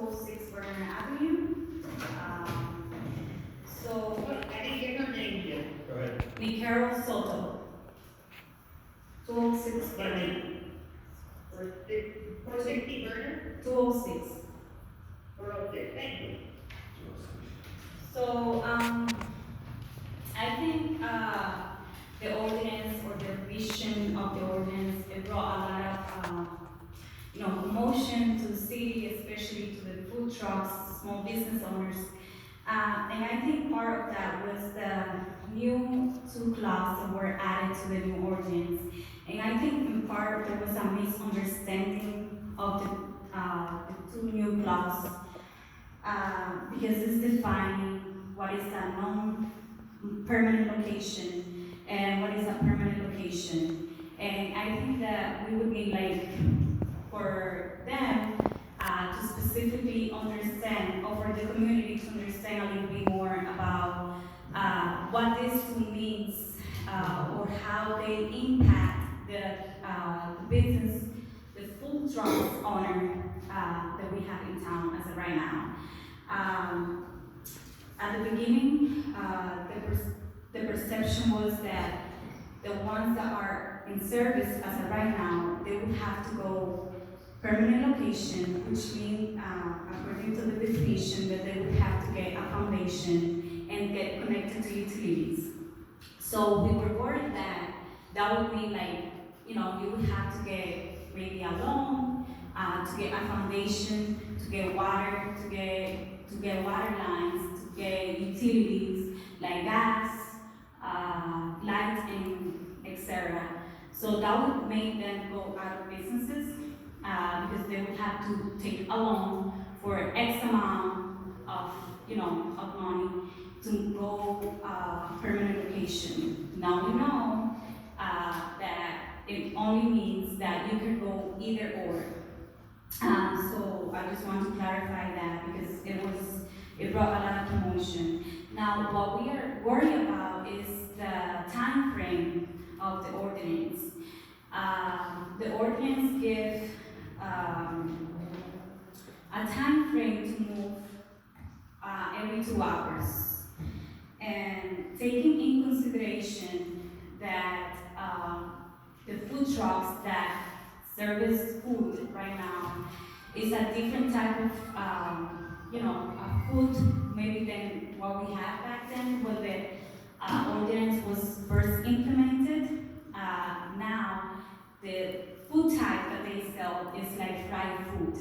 206 Vernon Avenue. I didn't get her name yet. Go ahead. Nicarol Soto. 206 Vernon. 460 Burner? 206. Thank you. So, I think the ordinance or the revision of the ordinance, it brought a lot of commotion to the city, especially to the food trucks, small business owners. And I think part of that was the new 2 clauses that were added to the new ordinance. And I think in part there was a misunderstanding of the 2 new clauses. Because it's defining what is a non-permanent location and what is a permanent location. And I think that we would need, for them to specifically understand, or for the community to understand a little bit more about what this tool means, or how they impact the business, the food truck owner that we have in town as of right now. At the beginning, the perception was that the ones that are in service as of right now, they would have to go permanent location, which means, according to the definition, that they would have to get a foundation and get connected to utilities. So we were worried that that would mean you would have to get maybe a loan, to get a foundation, to get water, to get water lines, to get utilities like gas, light, and etc. So that would make them go out of businesses because they would have to take a loan for X amount of of money to go permanent location. Now we know that it only means that you can go either or. So I just want to clarify that because it brought a lot of commotion. Now, what we are worried about is the time frame of the ordinance. The ordinance gives a time frame to move every 2 hours, and taking in consideration that the food trucks that service food right now is a different type of a food maybe than what we had back then when the ordinance was first implemented. Now the food type that they sell is like fried food,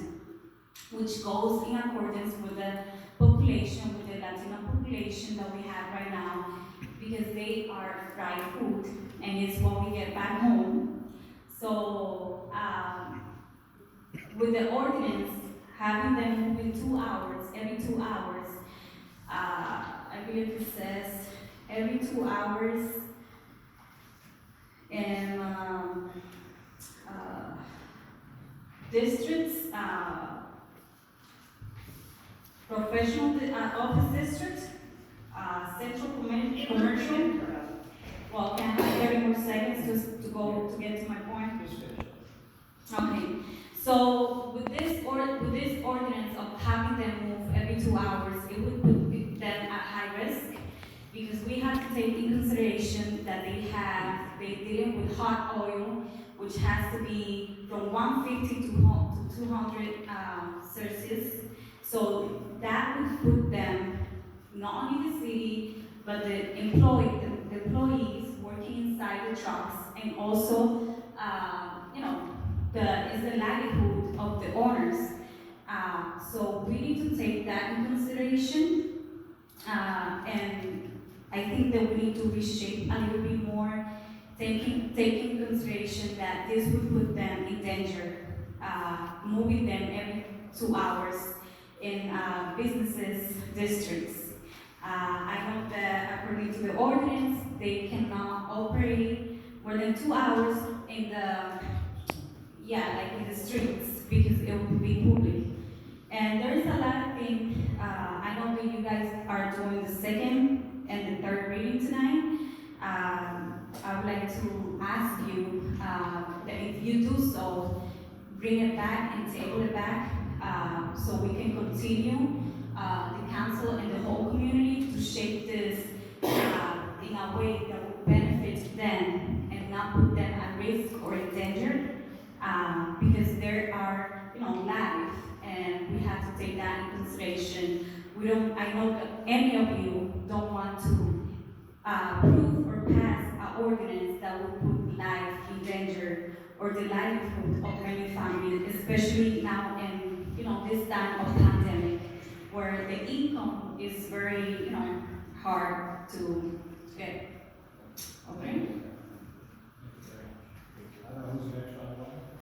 which goes in accordance with the population, with the Latino population that we have right now, because they are fried food and it's what we get back home. So with the ordinance, having them move in 2 hours, every 2 hours, I believe it says every 2 hours, and districts, professional office district, central commercial. Well, can I have 30 more seconds just to get to my point? Okay. So with this ordinance of having them move every 2 hours, it would put them at high risk because we have to take in consideration that they're dealing with hot oil, which has to be from 150 to 200 Celsius. So that would put them not only the city, but the employees working inside the trucks, and also the livelihood of the owners. So we need to take that in consideration, and I think that we need to reshape a little bit more, taking in consideration that this would put them in danger, moving them every 2 hours in businesses, districts. I know that according to the ordinance, they cannot operate more than 2 hours in the streets because it would be public. And there's a lot of things. I know that you guys are doing the second and the third reading tonight. I would like to ask you that if you do so, bring it back and table it back so we can continue, the council and the whole community to shape this in a way that would benefit them and not put them at risk or in danger, because there are, life, and we have to take that in consideration. I know that any of you don't want to approve or pass an ordinance that would put life in danger or the livelihood of many families, especially now in, this time of pandemic, where the income is very, hard to get.